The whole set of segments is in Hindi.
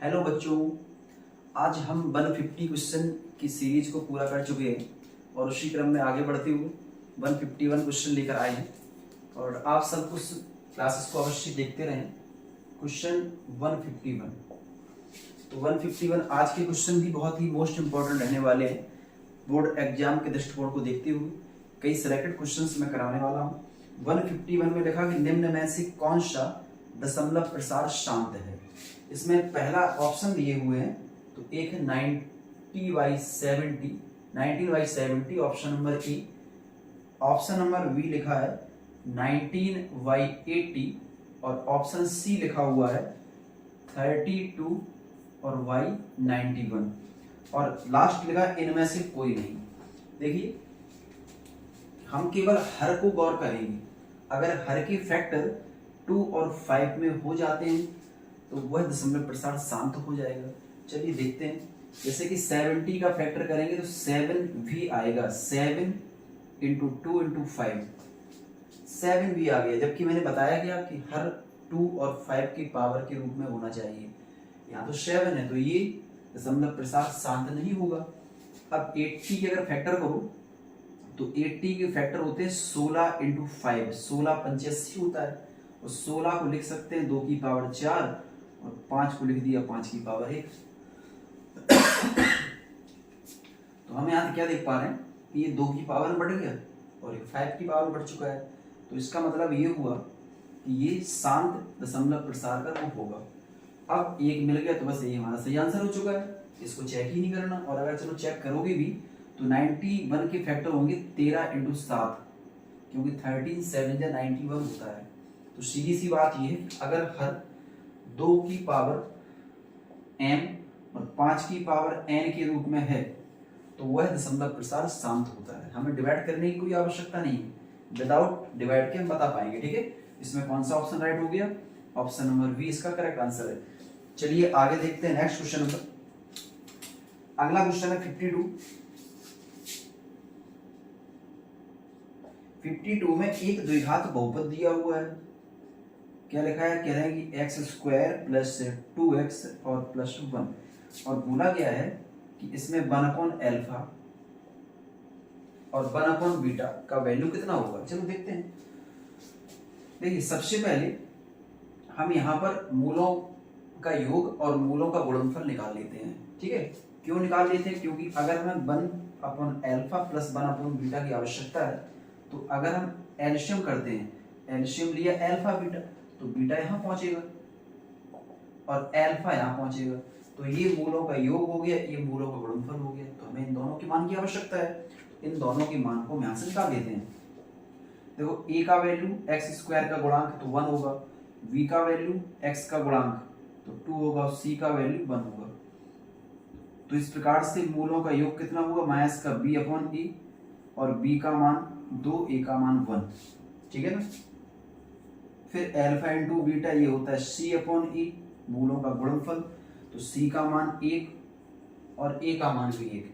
हेलो बच्चों, आज हम 150 क्वेश्चन की सीरीज को पूरा कर चुके हैं और उसी क्रम में आगे बढ़ते हुए 151 क्वेश्चन लेकर आए हैं और आप सब कुछ क्लासेस को अवश्य देखते रहें। क्वेश्चन 151, तो 151 आज के क्वेश्चन भी बहुत ही मोस्ट इंपॉर्टेंट रहने वाले हैं। बोर्ड एग्जाम के दृष्टिकोण को देखते हुए कई सिलेक्टेड क्वेश्चंस मैं कराने वाला हूँ। 151 में लिखा कि निम्न में से कौन सा दशमलव प्रसार शांत है। इसमें पहला ऑप्शन दिए हुए हैं, तो एक है 19/70 option number A. Option number B लिखा है 19/80 और ऑप्शन सी लिखा हुआ है 32 और y91 और लास्ट लिखा है इनमें से कोई नहीं। देखिए, हम केवल हर को गौर करेंगे। अगर हर के फैक्टर 2 और 5 में हो जाते हैं तो वह दशमलव प्रसार शांत हो जाएगा। चलिए देखते हैं। जैसे कि 70 का फैक्टर करेंगे तो 7 भी आएगा, 7 इंटू 2 इंटू 5, 7 भी आ गया। जबकि मैंने बताया गया कि हर 2 और 5 की पावर के रूप में होना चाहिए। यहाँ तो 7 है तो ये दशमलव प्रसार शांत नहीं होगा। अब 80 के अगर फैक्टर करो तो 80 के फैक्टर होते हैं 16 इंटू 5, 16 85 होता है और 16 को लिख सकते हैं 2 की पावर 4 और 5 को लिख दिया 5 की पावर 1। तो हम यहाँ क्या देख पा रहे हैं कि ये 2 की पावर बढ़ गया और ये 5 की पावर बढ़ चुका है। तो इसका मतलब ये हुआ कि ये शांत दशमलव प्रसार का रूप होगा। अब एक मिल गया तो बस ये हमारा सही आंसर हो चुका है, इसको चेक ही नहीं करना। और अगर चलो चेक करोगे भी तो 91 के फैक्टर होंगे 13 इंटू 7, क्योंकि 13 7 या 91 होता है। तो सीधी सी बात ये है कि अगर हर 2 की पावर m और 5 की पावर n के रूप में है तो वह दशमलव प्रसार शांत होता है। हमें डिवाइड करने की कोई आवश्यकता नहीं है, विदाउट डिवाइड के हम बता पाएंगे। ठीक है, इसमें कौन सा ऑप्शन राइट हो गया? ऑप्शन नंबर बी इसका करेक्ट आंसर है। चलिए आगे देखते हैं नेक्स्ट क्वेश्चन नंबर। अगला क्वेश्चन है 52 में एक द्विघात बहुपद दिया हुआ है। क्या लिखा है? कह रहे हैं कि x² प्लस 2x और प्लस 1 और बोला गया है कि इसमें 1/अल्फा और 1/बीटा का वैल्यू कितना होगा। चलो देखते हैं। देखिए, सबसे पहले हम यहाँ पर मूलों का योग और मूलों का गुणनफल निकाल लेते हैं। ठीक है, क्यों निकाल लेते हैं? क्योंकि अगर हमें 1/अल्फा प्लस 1/बीटा की आवश्यकता है तो अगर हम एलसीएम करते हैं, एलसीएम लिया अल्फा बीटा तो बीटा यहाँ पहुंचेगा और अल्फा यहाँ पहुंचेगा। तो ये मूलों का योग हो गया, ये मूलों का गुणनफल हो गया। तो हमें इन दोनों के मान की आवश्यकता है, इन दोनों के मान को हम यहाँ से निकाल देते हैं। देखो, a का वैल्यू x² का गुणांक तो 1 होगा, v का वैल्यू x का गुणांक तो 2 होगा और c का वैल्यू 1 होगा। तो इस प्रकार से मूलों का योग कितना होगा? माइनस का b/a और b का मान 2, a का मान 1। ठीक है ना। फिर अल्फा इंटू बीटा ये होता है c/a, मूलों का गुणनफल, तो c का मान 1 और a का मान भी 1।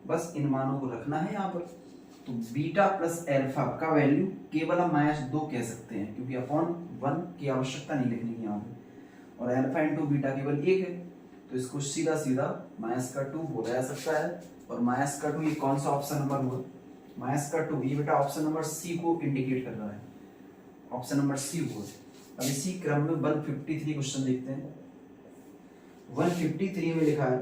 बस इन मानों को रखना है यहाँ पर। तो बीटा प्लस अल्फा का वैल्यू केवल हम -2 कह सकते हैं, क्योंकि अपॉन 1 की आवश्यकता नहीं लिखनी है यहाँ पे। और अल्फा इंटू बीटा केवल 1 है, तो इसको सीधा सीधा -2 बोला जा सकता है। और -2 ये कौन सा ऑप्शन नंबर हुआ? -2 ये बेटा ऑप्शन नंबर सी को इंडिकेट कर रहा है, ऑप्शन नंबर सी हुआ। अब इसी क्रम में 153 क्वेश्चन देखते हैं। 153 में लिखा है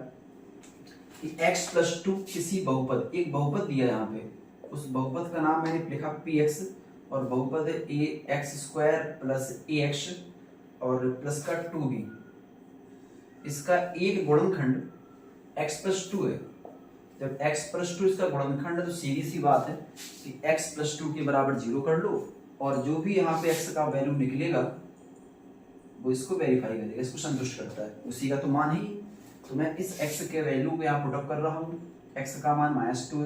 कि x+2 किसी बहुपद, एक बहुपद दिया यहाँ पे, उस बहुपद का नाम मैंने लिखा px और बहुपद है ax² प्लस ax और प्लस का 2b। इसका एक गुणनखंड x+2 है। जब x+2 इसका गुणनखंड है तो सीधी सी बात है कि x+2 के बराबर 0 कर लो और जो भी यहाँ पे x का वैल्यू निकलेगा वो इसको वेरीफाई करेगा, इसको संतुष्ट करता है, उसी का तो मान ही। तो मैं इस x के वैल्यू को यहाँ पुट अप कर रहा हूँ। x का मान -2 है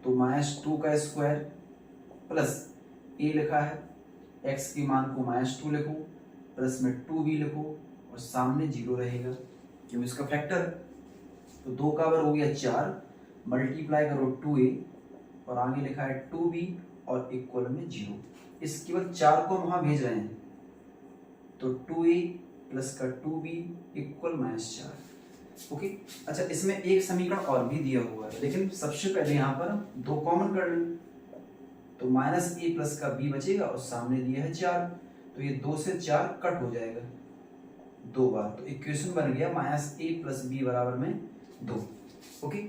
तो -2 का स्क्वायर प्लस a लिखा है, x के मान को -2 लिखो, प्लस में 2b लिखो और सामने 0 रहेगा क्यों इसका फैक्टर। तो 2 का वर्ग हो गया 4, मल्टीप्लाई करो 2a और आगे लिखा है 2b और इक्वल में 0। इस केवल 4 को हम वहां भेज रहे हैं तो 2a प्लस का 2b इक्वल -4। ओके, अच्छा इसमें एक समीकरण और भी दिया हुआ है, लेकिन सबसे पहले यहाँ पर दो कॉमन कर लें, तो -a प्लस का b बचेगा और सामने दिया है 4, तो ये 2 से 4 कट हो जाएगा 2 बार, तो इक्वेशन बन गया -a प्लस b बराबर में 2। ओके,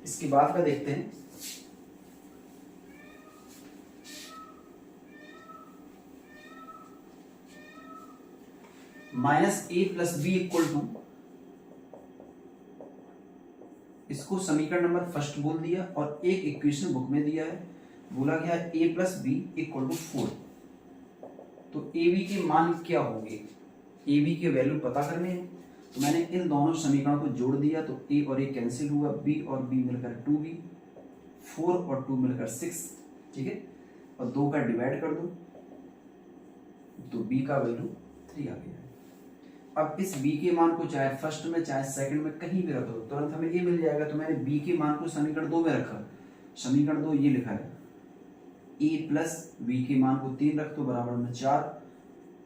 इसके बाद का देखते हैं। -a plus b equal to, इसको समीकरण नंबर फर्स्ट बोल दिया और एक इक्वेशन बुक में दिया है, बोला गया है a plus b equal to 4। तो ए बी के मान क्या होंगे, ए बी के वैल्यू पता करने हैं, तो मैंने इन दोनों समीकरणों को जोड़ दिया, तो a और a कैंसिल हुआ, b और b मिलकर 2b, 4 और 2 मिलकर 6, ठीक है, और 2 का डिवाइड कर दो तो b का वैल्यू 3 आ गया है। अब इस b के मान को चाहे फर्स्ट में चाहे सेकंड में कहीं भी रख दो, तुरंत हमें a मिल जाएगा। तो मैंने b के मान को समीकरण 2 में रखा, समीकरण 2 ये लिखा है, a प्लस b के मान को 3 रख दो बराबर में 4,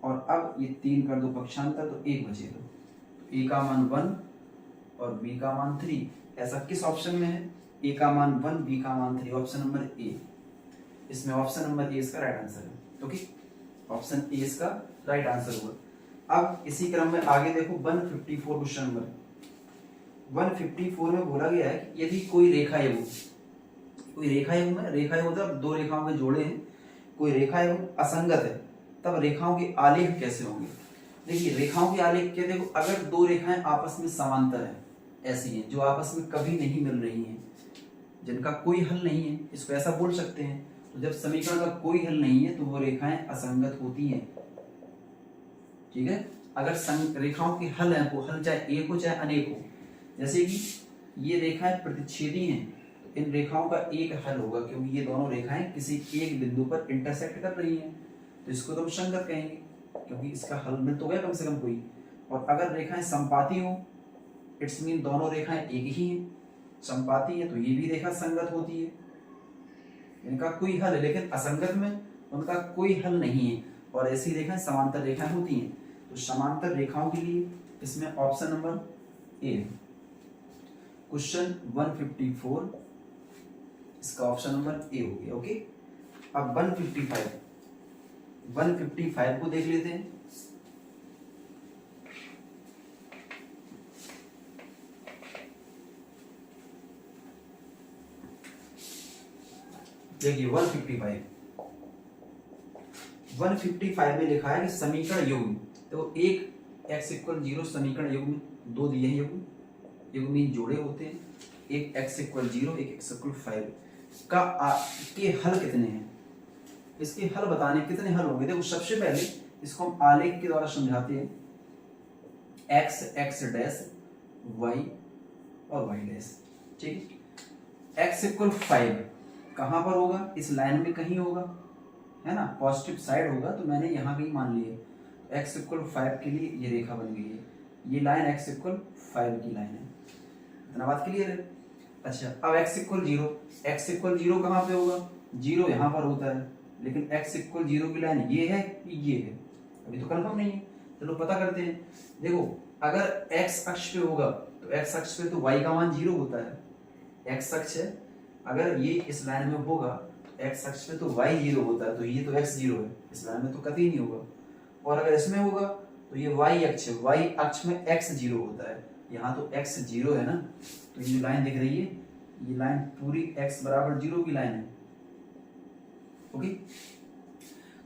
और अब ये 3 कर दो पक्षांतर तो 1 बचेगा, तो a का मान 1 और b का मान 3। ऐसा किस ऑप्शन में है, a का मान 1 b का मान 3, ऑप्शन नंबर ए। इसमें ऑप्शन नंबर ए इसका राइट आंसर है। ओके, ऑप्शन ए इसका राइट आंसर हुआ। अब इसी क्रम में आगे देखो 154 क्वेश्चन नंबर 154 में बोला गया है कि यदि कोई रेखा युग, कोई रेखा युग में, रेखा युग मतलब दो रेखाओं के जोड़े हैं, कोई रेखा युग असंगत है, तब रेखाओं के आलेख कैसे होंगे। देखिए रेखाओं के आलेख क्या, देखो अगर दो रेखाएं आपस में समांतर है, ऐसी हैं जो आपस में कभी नहीं मिल रही हैं, जिनका कोई हल नहीं है, इसको ऐसा बोल सकते हैं। तो जब समीकरण का कोई हल नहीं है तो वो रेखाएं असंगत होती हैं, ठीक है। अगर रेखाओं के हल है, वो हल चाहे एक हो चाहे अनेक हो, जैसे कि ये रेखाएं प्रतिच्छेदी हैं, तो इन रेखाओं का एक हल होगा, क्योंकि ये दोनों रेखाएं किसी एक बिंदु पर इंटरसेक्ट कर रही हैं, तो इसको तो हम संगत कहेंगे, क्योंकि इसका हल मिल तो गया कम से कम कोई। और अगर रेखाएं संपाती हो, इट्स मीन दोनों रेखाएं एक ही हैं, संपाती है, तो ये भी रेखा संगत होती है, इनका कोई हल है। लेकिन असंगत में उनका कोई हल नहीं है, और ऐसी रेखाएं समांतर रेखाएं होती हैं। तो समांतर रेखाओं के लिए इसमें ऑप्शन नंबर ए है, क्वेश्चन 154, इसका ऑप्शन नंबर ए हो गया। ओके, अब 155 को देख लेते हैं। देखिए 155 में लिखा है कि समीकरण युग्म, तो एक x इक्वल 0 समीकरण युग्म, दो दिए हैं युग्म, युग्म मीन जोड़े होते हैं, एक x इक्वल 0 एक x इक्वल 5 के हल कितने हैं, इसके हल बताने कितने हल होंगे। देखो सबसे पहले इसको हम आलेख के द्वारा समझाते हैं, x x डैश y और y डैश, ठीक। x इक्वल 5 कहां पर होगा, इस लाइन में कहीं होगा, है ना, पॉजिटिव साइड होगा, तो मैंने यहाँ कहीं मान लिया। तो x इक्वल 5 के लिए ये रेखा बन गई है, ये लाइन x इक्वल 5 की लाइन है, इतना बात क्लियर है। अच्छा अब x इक्वल 0, x इक्वल 0 कहाँ पे होगा, 0 यहाँ पर होता है, लेकिन x इक्वल 0 की लाइन ये है कि ये है, अभी तो कंफर्म नहीं है, चलो पता करते हैं। देखो अगर x अक्ष पे होगा तो x अक्ष पे तो y का मान 0 होता है, x अक्ष है, अगर ये इस लाइन में होगा तो x अक्ष पे तो y 0 होता है, तो ये तो x 0 है, इस लाइन में तो कभी नहीं होगा। और अगर इसमें होगा तो ये y अक्ष है, y अक्ष में x 0 होता है, यहाँ तो x 0 है ना, तो ये लाइन दिख रही है, ये लाइन पूरी x बराबर 0 की लाइन है। ओके,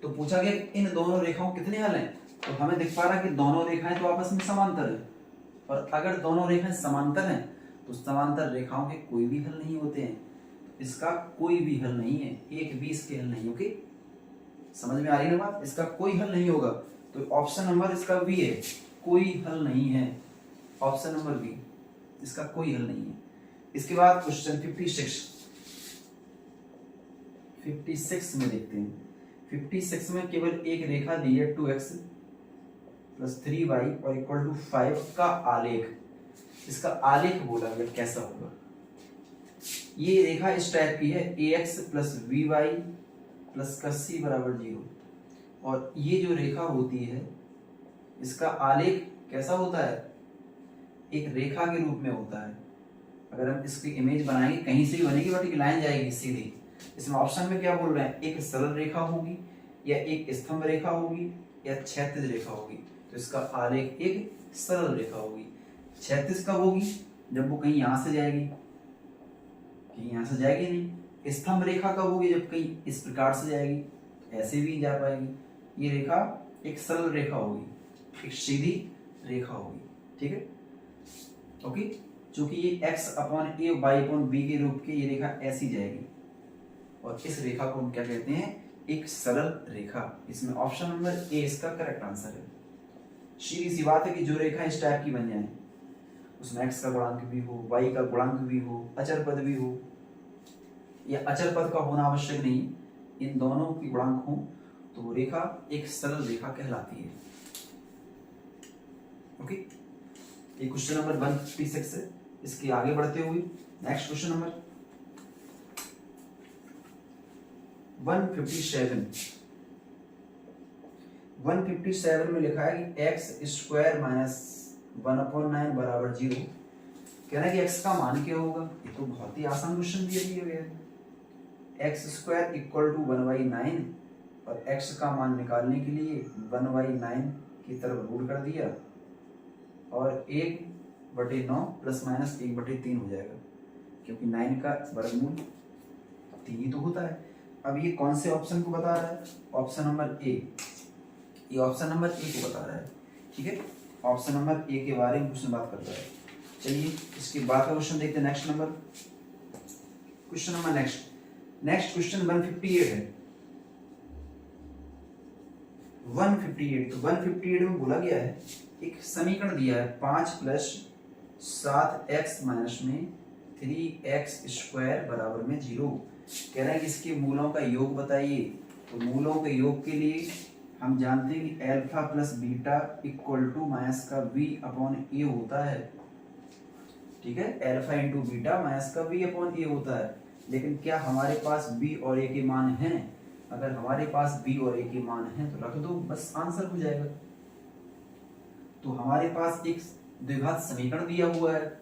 तो पूछा गया इन दोनों रेखाओं कितने हल हैं, तो हमें दिख पा रहा है कि दोनों रेखाएं तो आपस में समांतर है, और अगर दोनों रेखाएं समांतर हैं तो समांतर रेखाओं के कोई भी हल नहीं होते हैं, तो इसका कोई भी हल नहीं है, एक भी इसके हल नहीं। ओके, समझ में आ रही है बात, इसका कोई हल नहीं होगा, तो ऑप्शन नंबर इसका बी है, कोई हल नहीं है, ऑप्शन नंबर बी, इसका कोई हल नहीं है। इसके बाद क्वेश्चन 56 में देखते हैं। 56 में केवल एक रेखा दी है 2x प्लस 3y और इक्वल टू 5 का आलेख, इसका आलेख बोला गया कैसा होगा। ये रेखा इस टाइप की है, ax प्लस by प्लस का c बराबर 0, और ये जो रेखा होती है इसका आलेख कैसा होता है, एक रेखा के रूप में होता है। अगर हम इसकी इमेज बनाएंगे कहीं से भी बनेगी बट एक लाइन जाएगी सीधी। इसमें ऑप्शन में क्या बोल रहे हैं, एक सरल रेखा होगी या एक स्तंभ रेखा होगी या क्षैतिज रेखा होगी। तो इसका आलेख एक सरल रेखा होगी। क्षैतिज कब होगी, जब वो कहीं यहां से जाएगी, कहीं यहां से जाएगी नहीं। स्तंभ रेखा कब होगी, जब कहीं इस प्रकार से जाएगी, ऐसे भी जा पाएगी। ये रेखा एक सरल रेखा होगी, एक सीधी रेखा होगी। ठीक है, ओके। चूंकि ये x upon a y upon b के रूप की ये रेखा ऐसी जाएगी और इस रेखा को हम क्या कहते हैं, एक सरल रेखा। इसमें ऑप्शन नंबर ए इसका करेक्ट आंसर है। सीधी सी बात है कि जो रेखा इस टाइप की बन जाए, उसमें x का गुणांक भी हो, y का गुणांक भी हो, अचर पद भी हो, या अचर पद का होना आवश्यक नहीं, इन दोनों की गुणांक हो, तो वो रेखा एक सरल रेखा कहलाती है। ओके, ये क्वेश्चन नंबर 156 है। इसके आगे बढ़ते हुए नेक्स्ट क्वेश्चन नंबर 157 में लिखा है कि x स्क्वायर माइनस 1/9 बराबर 0। कह रहा है कि x का मान क्या होगा। ये तो बहुत ही आसान क्वेश्चन दिया गया है। x स्क्वायर इक्वल टू 1/9 और x का मान निकालने के लिए 1/9 की तरफ रूट कर दिया और 1/9 प्लस माइनस 1/3 हो जाएगा, क्योंकि 9 का वर्गमूल 3 ही तो होता है। अब ये कौन से ऑप्शन को बता रहा है, ऑप्शन नंबर ए। ये ऑप्शन नंबर ए को बता रहा है। ठीक है, ऑप्शन नंबर ए के बारे में क्वेश्चन बात करता है। चलिए इसके बाद का क्वेश्चन देखते हैं। Next number question number next question 158 है। 158 तो 158 में बोला गया है, एक समीकरण दिया है 5 + 7x माइनस में 3x स्क्वायर बराबर में 0। कह रहा है कि इसके मूलों का योग बताइए। तो मूलों के योग के लिए हम जानते हैं कि alpha plus beta equal to minus का v अपॉन ए होता है। ठीक है, अल्फा इंटू बीटा माइनस का v अपॉन ए होता है। लेकिन क्या हमारे पास b और a के मान हैं? अगर हमारे पास b और a के मान हैं तो रख दो, बस आंसर हो जाएगा। तो हमारे पास एक द्विघात समीकरण दिया हुआ है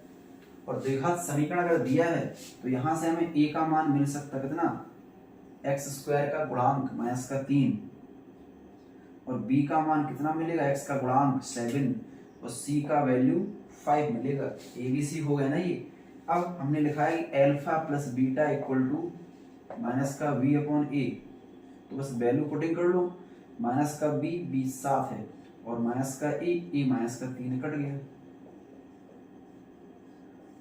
और द्विघात समीकरण अगर दिया है तो यहां से हमें a का मान मिल सकता है कितना, x स्क्वायर का गुणांक माइनस का 3 और b का मान कितना मिलेगा, x का गुणांक 7 और c का वैल्यू 5 मिलेगा। abc हो गया ना ये। अब हमने लिखा है कि alpha plus beta equal to minus का v अपॉन ए, तो बस वैल्यू पुटिंग कर लो। माइनस का b 7 है और माइनस का a माइनस का 3 कट गया,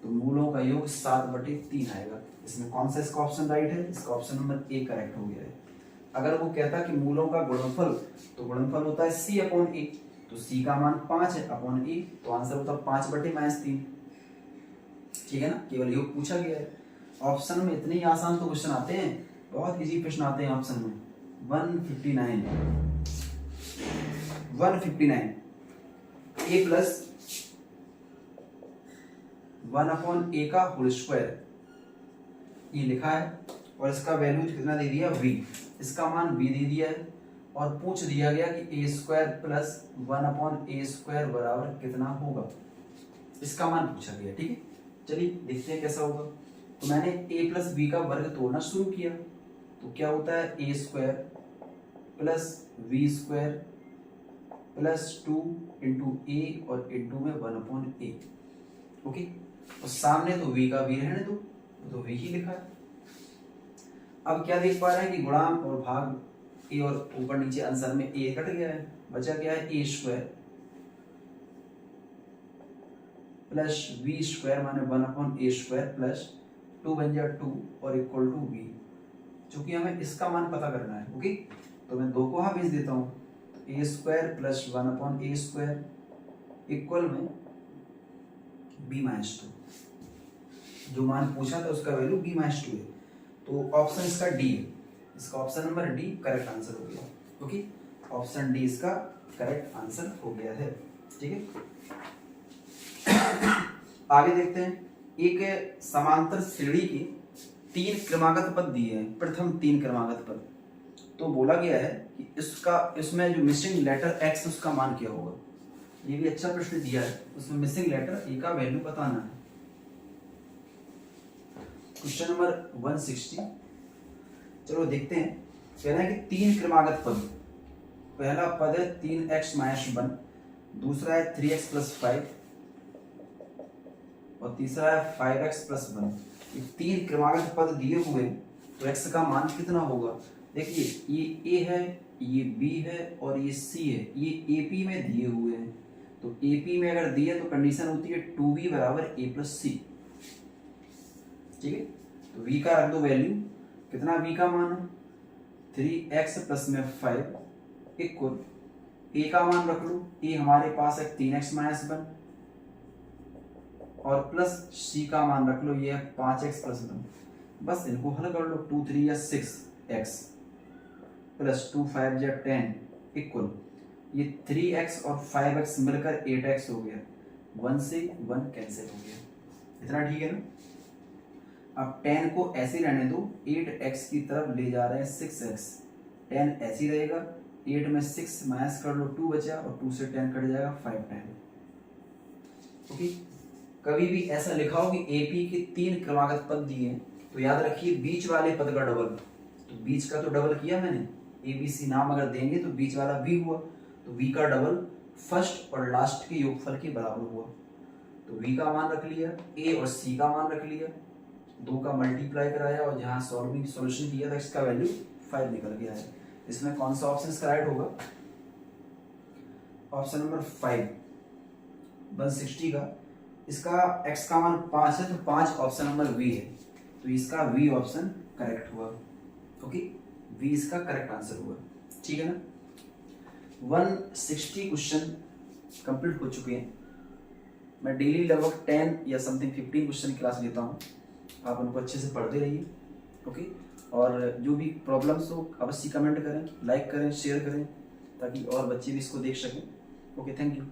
तो मूलों का योग 7/3 आएगा। इसमें कौन सा इसका ऑप्शन राइट है, इसका ऑप्शन नंबर ए करेक्ट हो गया है। अगर वो कहता कि मूलों का गुणनफल, तो गुणनफल होता है c अपॉन ए, तो c का मान 5 है अपॉन ए, तो आंसर होता है 5/-3। ठीक है ना, केवल योग पूछा गया है। ऑप्शन में इतने ही आसान तो क्वेश्चन आते हैं, बहुत इजी प्रश्न आते हैं ऑप्शन में। 159 a प्लस 1/a का होल स्क्वायर ये लिखा है और इसका वैल्यू कितना दे दिया, v। इसका मान v दे दिया है और पूछ दिया गया कि a square plus 1/a square बराबर कितना होगा, इसका मान पूछा गया। ठीक है, चलिए देखते हैं कैसा होगा। तो मैंने a प्लस b का वर्ग तोड़ना शुरू किया, तो क्या होता है a square plus v square plus 2 into a और इंटू में 1/a। ओके, और सामने तो v का v रहने दो, तो v ही लिखा है। अब क्या देख पा रहे हैं कि गुणांक और भाग a और ऊपर नीचे आंसर में a कट गया है, बचा क्या है a square plus v square माने 1/a स्क्वायर प्लस 2 बन जाए 2 और इक्वल टू v। चूंकि हमें इसका मान पता करना है, ओके, तो मैं 2 को वहां भेज देता हूँ। a square plus 1/a square equal में b-2। जो मान पूछा था उसका वैल्यू b-2 है, तो ऑप्शन इसका डी है। इसका option number D correct answer हो गया। ओके, ऑप्शन डी इसका करेक्ट आंसर हो गया है। ठीक है, आगे देखते हैं। एक समांतर श्रेणी के 3 क्रमागत पद दिए हैं, प्रथम 3 क्रमागत पद। तो बोला गया है कि इसमें जो मिसिंग लेटर x उसका मान क्या होगा। ये भी अच्छा प्रश्न दिया है, उसमें मिसिंग लेटर ए का वैल्यू बताना है। क्वेश्चन नंबर 160, चलो देखते हैं। कह रहा है कि 3 क्रमागत पद, पहला पद है 3x माइनस 1, दूसरा है 3x प्लस 5 और तीसरा है 5x प्लस 1। ये 3 क्रमागत पद दिए हुए, तो x का मान कितना होगा? देखिए ये a है, ये b है और ये c है, ये AP में दिए हुए हैं। तो AP में अगर दिए तो कंडीशन होती है 2b बराबर a प्लस c। ठीक है, तो v का रख दो वैल्यू, कितना v का मान है? 3x प्लस में 5 इक्वल a का मान रख लो, a हमारे पास है 3x माइनस 1 और प्लस c का मान रख लो, ये है 5x प्लस 1। बस इनको हल कर लो, 2 3 या 6x प्लस 2 5 या 10 इक्वल ये 3x और 5x मिलकर 8x हो गया, 1 से 1 कैंसिल हो गया। इतना ठीक है ना? अब 10 को ऐसे रहने दो, 8x की तरफ ले जा रहे हैं 6x, 10 ऐसे ही रहेगा, 8 में 6 माइनस कर लो 2 बचा और 2 से 10 कट जाएगा 5 10। ओके, कभी भी ऐसा लिखा हो कि AP के 3 क्रमागत पद दिए हैं तो याद रखिए बीच वाले पद का डबल, तो बीच का तो डबल किया मैंने, ABC नाम अगर देंगे तो बीच वाला V हुआ, तो V का डबल फर्स्ट और लास्ट के योगफल के बराबर हुआ। तो V का मान रख लिया, A और C का मान रख लिया, 2 का मल्टीप्लाई कराया और जहां सॉल्यूशन किया था इसका वैल्यू 5 निकल गया है। इसमें कौन सा ऑप्शन करेक्ट होगा? ऑप्शन नंबर 5 160 का, इसका x का मान 5 है तो 5 ऑप्शन नंबर V है, तो इसका V ऑप्शन करेक्ट हुआ। ओके, V इसका करेक्ट आंसर हुआ। ठीक है ना? 160 क्वेश्चन कंप्लीट हो चुके हैं। मैं डेली लगभग 10 या समथिंग 15 क्वेश्चन की क्लास लेता हूँ, आप उनको अच्छे से पढ़ते रहिए। ओके, और जो भी प्रॉब्लम्स हो अवश्य कमेंट करें, लाइक करें, शेयर करें, ताकि और बच्चे भी इसको देख सकें। Okay, thank you.